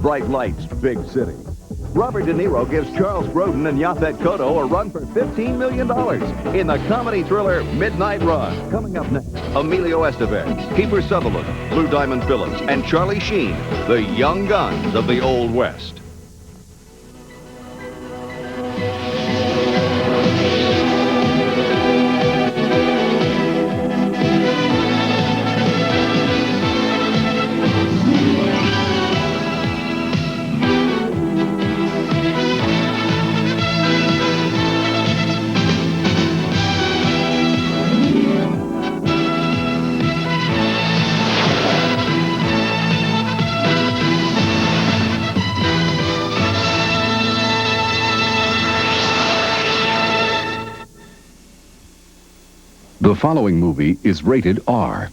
bright lights, big city. Robert De Niro gives Charles Grodin and Yaphet Kotto a run for $15 million in the comedy thriller Midnight Run. Coming up next, Emilio Estevez, Kiefer Sutherland, Blue Diamond Phillips, and Charlie Sheen, the young guns of the Old West. The following movie is rated R.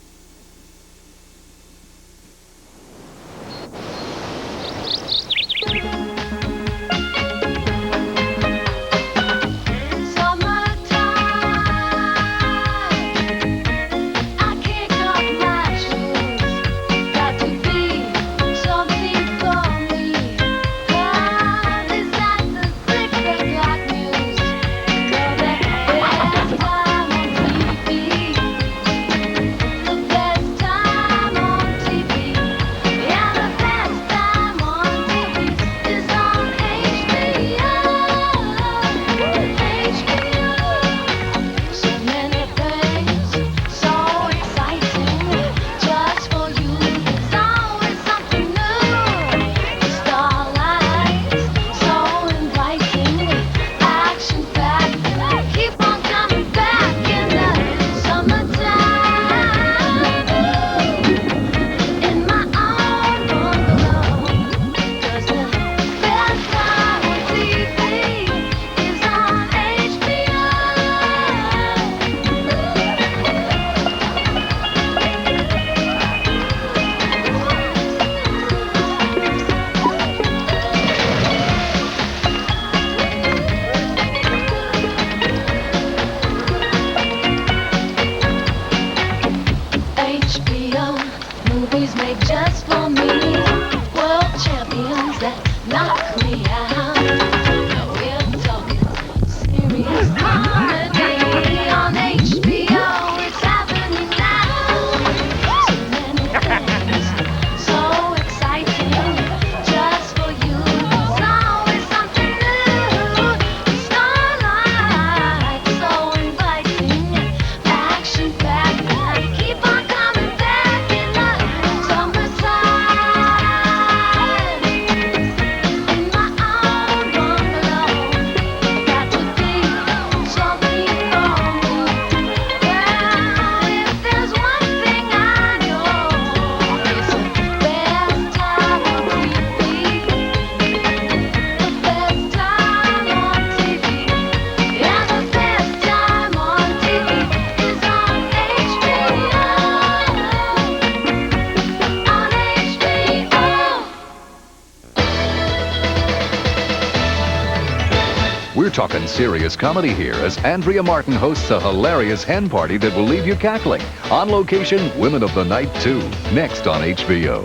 We're talking serious comedy here as Andrea Martin hosts a hilarious hen party that will leave you cackling. On location, Women of the Night 2, next on HBO.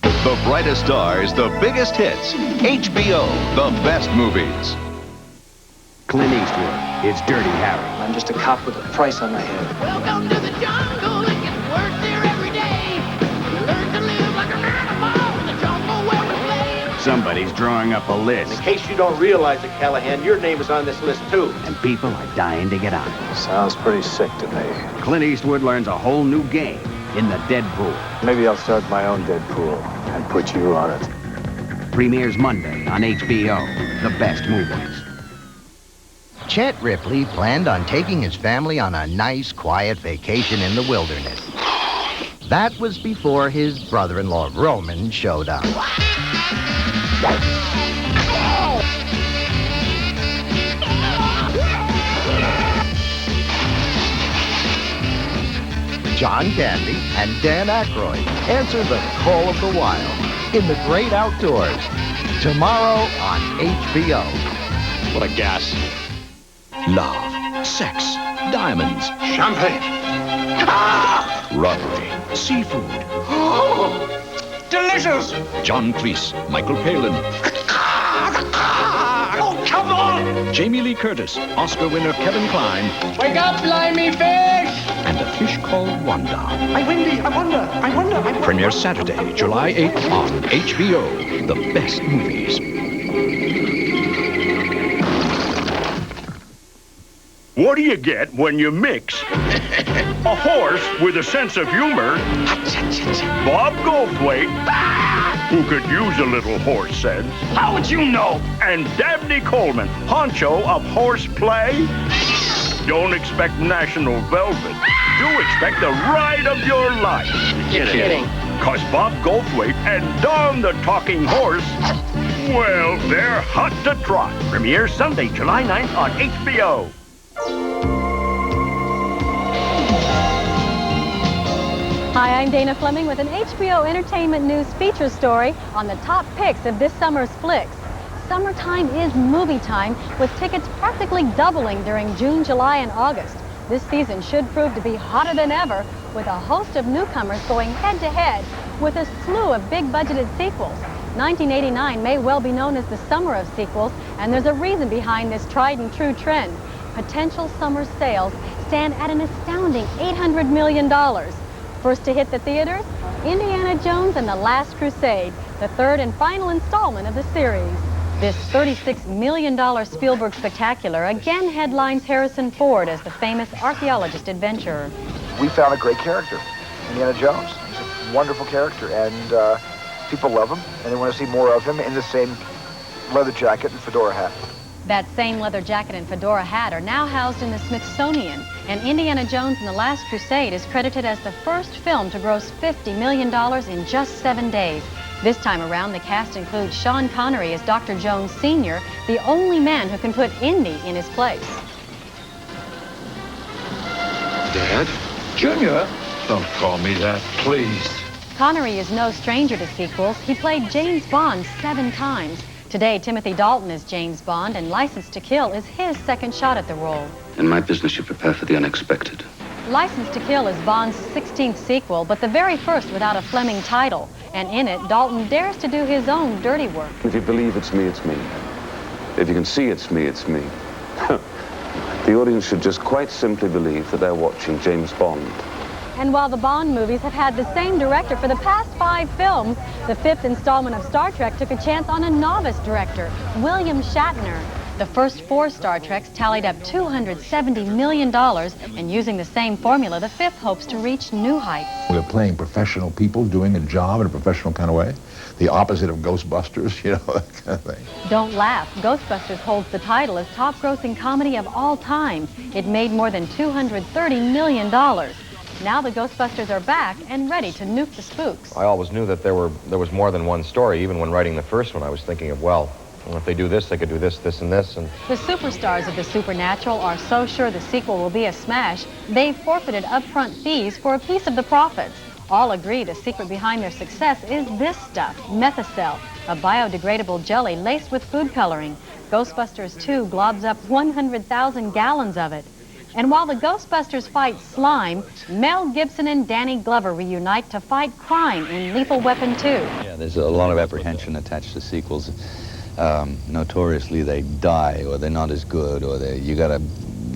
The brightest stars, the biggest hits. HBO, the best movies. Clint Eastwood, it's Dirty Harry. I'm just a cop with a price on my head. Welcome to the jungle, it gets worse there every day. You learn to live like an animal in the jungle where we play. Somebody's drawing up a list, In case you don't realize it, Callahan, your name is on this list, too. and people are dying to get on it. Sounds pretty sick to me. Clint Eastwood learns a whole new game in the Deadpool. Maybe I'll start my own Deadpool and put you on it. Premieres Monday on HBO. The best movies. Chet Ripley planned on taking his family on a nice, quiet vacation in the wilderness. That was before his brother-in-law, Roman, showed up. John Candy and Dan Aykroyd answer the call of the wild in the great outdoors. Tomorrow on HBO. What a gas. Love, sex, diamonds, Champagne. robbery, seafood. Delicious! John Cleese, Michael Palin, Oh, come on! Jamie Lee Curtis, Oscar winner Kevin Kline, Wake up, limey fish! and A Fish Called Wanda. I wonder. Premiere Saturday, July 8th on HBO. The best movies. What do you get when you mix a horse with a sense of humor, Bob Goldthwait, who could use a little horse sense, How would you know? and Dabney Coleman, honcho of horseplay? Don't expect National Velvet. Do expect the ride of your life. You're kidding. Cause Bob Goldthwait and Don the Talking Horse, well, they're hot to trot. Premiere Sunday, July 9th on HBO. Hi, I'm Dana Fleming with an HBO Entertainment News feature story on the top picks of this summer's flicks. Summertime is movie time, with tickets practically doubling during June, July, and August. This season should prove to be hotter than ever, with a host of newcomers going head-to-head with a slew of big-budgeted sequels. 1989 may well be known as the summer of sequels, and there's a reason behind this tried-and-true trend. Potential summer sales stand at an astounding $800 million. First to hit the theaters, Indiana Jones and the Last Crusade, the third and final installment of the series. This $36 million Spielberg spectacular again headlines Harrison Ford as the famous archaeologist adventurer. We found a great character, Indiana Jones. He's a wonderful character, and people love him, and they want to see more of him in the same leather jacket and fedora hat. That same leather jacket and fedora hat are now housed in the Smithsonian, and Indiana Jones and the Last Crusade is credited as the first film to gross $50 million in just 7 days. This time around, the cast includes Sean Connery as Dr. Jones Sr., the only man who can put Indy in his place. Dad? Junior? Don't call me that, please. Connery is no stranger to sequels. He played James Bond 7 times. Today, Timothy Dalton is James Bond, and License to Kill is his second shot at the role. In my business, you prepare for the unexpected. License to Kill is Bond's 16th sequel, but the very first without a Fleming title. And in it, Dalton dares to do his own dirty work. If you believe it's me, it's me. If you can see it's me, it's me. The audience should just quite simply believe that they're watching James Bond. And while the Bond movies have had the same director for the past 5 films, the 5th installment of Star Trek took a chance on a novice director, William Shatner. The first 4 Star Treks tallied up $270 million, and using the same formula, the 5th hopes to reach new heights. We're playing professional people doing a job in a professional kind of way. The opposite of Ghostbusters, you know, that kind of thing. Don't laugh. Ghostbusters holds the title as top-grossing comedy of all time. It made more than $230 million. Now the Ghostbusters are back and ready to nuke the spooks. I always knew that there was more than one story. Even when writing the first one, I was thinking of, well, if they do this, they could do this, this, and this. And the superstars of the supernatural are so sure the sequel will be a smash, they've forfeited upfront fees for a piece of the profits. All agree the secret behind their success is this stuff, Methacel, a biodegradable jelly laced with food coloring. Ghostbusters 2 globs up 100,000 gallons of it. And while the Ghostbusters fight slime, Mel Gibson and Danny Glover reunite to fight crime in Lethal Weapon 2. Yeah, there's a lot of apprehension attached to sequels. Notoriously, they die, or they're not as good, or you got to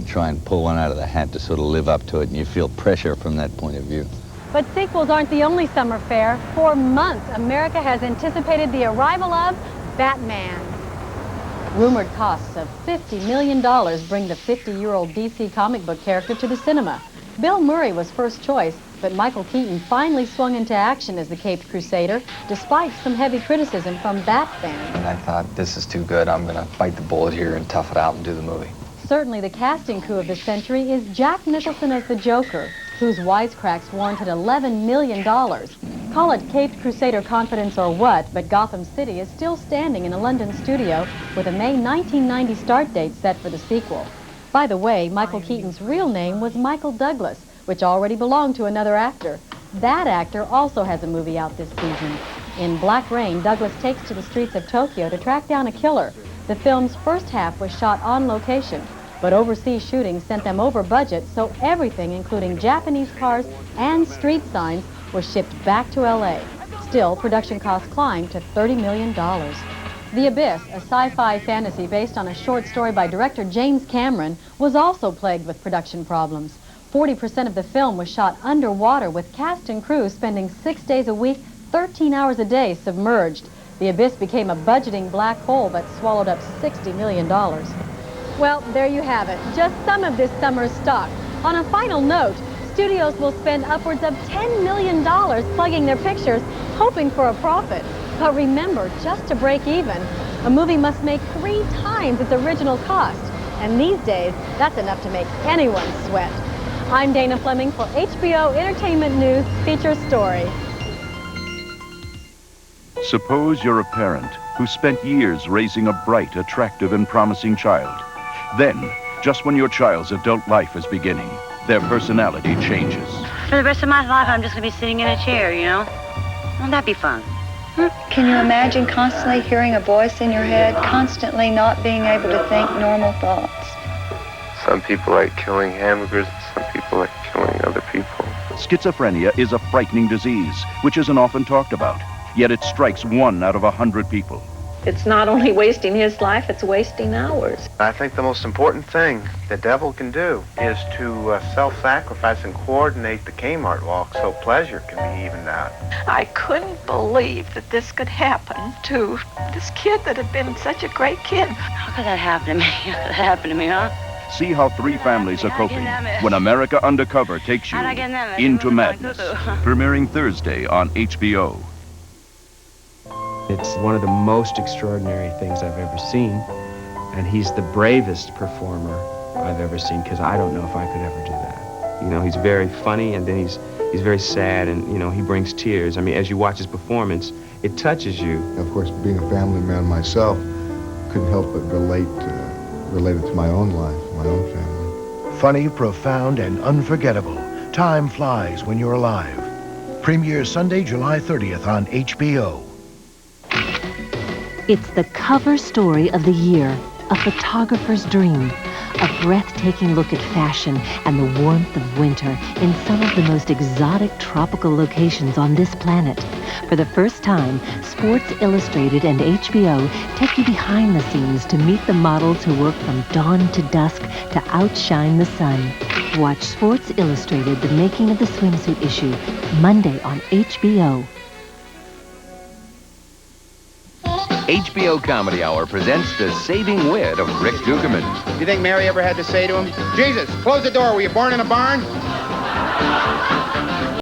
try and pull one out of the hat to sort of live up to it, and you feel pressure from that point of view. But sequels aren't the only summer fare. For months, America has anticipated the arrival of Batman. Rumored costs of $50 million bring the 50-year-old DC comic book character to the cinema. Bill Murray was first choice, but Michael Keaton finally swung into action as the Caped Crusader, despite some heavy criticism from Bat fans. And I thought, this is too good. I'm going to bite the bullet here and tough it out and do the movie. Certainly the casting coup of the century is Jack Nicholson as the Joker, whose wisecracks warranted $11 million. Call it Caped Crusader confidence or what, but Gotham City is still standing in a London studio with a May 1990 start date set for the sequel. By the way, Michael Keaton's real name was Michael Douglas, which already belonged to another actor. That actor also has a movie out this season. In Black Rain, Douglas takes to the streets of Tokyo to track down a killer. The film's first half was shot on location, but overseas shooting sent them over budget, so everything, including Japanese cars and street signs, was shipped back to L.A. Still, production costs climbed to $30 million. The Abyss, a sci-fi fantasy based on a short story by director James Cameron, was also plagued with production problems. 40% of the film was shot underwater, with cast and crew spending 6 days a week, 13 hours a day submerged. The Abyss became a budgeting black hole that swallowed up $60 million. Well, there you have it, just some of this summer's stock. On a final note, studios will spend upwards of $10 million plugging their pictures, hoping for a profit. But remember, just to break even, a movie must make 3 times its original cost. And these days, that's enough to make anyone sweat. I'm Dana Fleming for HBO Entertainment News Feature Story. Suppose you're a parent who spent years raising a bright, attractive, and promising child. Then, just when your child's adult life is beginning, their personality changes. For the rest of my life, I'm just going to be sitting in a chair, you know? Won't that be fun? Can you imagine constantly hearing a voice in your head, constantly not being able to think normal thoughts? Some people like killing hamburgers, some people like killing other people. Schizophrenia is a frightening disease, which isn't often talked about. Yet it strikes 1 out of 100 people. It's not only wasting his life, it's wasting ours. I think the most important thing the devil can do is to self-sacrifice and coordinate the Kmart walk so pleasure can be evened out. I couldn't believe that this could happen to this kid that had been such a great kid. How could that happen to me? How could that happen to me, huh? See how 3 families are coping when America Undercover takes you into madness. Premiering Thursday on HBO. It's one of the most extraordinary things I've ever seen, and he's the bravest performer I've ever seen, because I don't know if I could ever do that. You know, he's very funny, and then he's very sad, and, you know, he brings tears. I mean, as you watch his performance, it touches you. Of course, being a family man myself, couldn't help but relate it to my own life, my own family. Funny, profound, and unforgettable. Time flies when you're alive. Premieres Sunday, July 30th on HBO. It's the cover story of the year, a photographer's dream, a breathtaking look at fashion and the warmth of winter in some of the most exotic tropical locations on this planet. For the first time, Sports Illustrated and HBO take you behind the scenes to meet the models who work from dawn to dusk to outshine the sun. Watch Sports Illustrated, the making of the swimsuit issue, Monday on HBO. HBO Comedy Hour presents The Saving Wit of Rick Dukeman. You think Mary ever had to say to him, Jesus, close the door, were you born in a barn?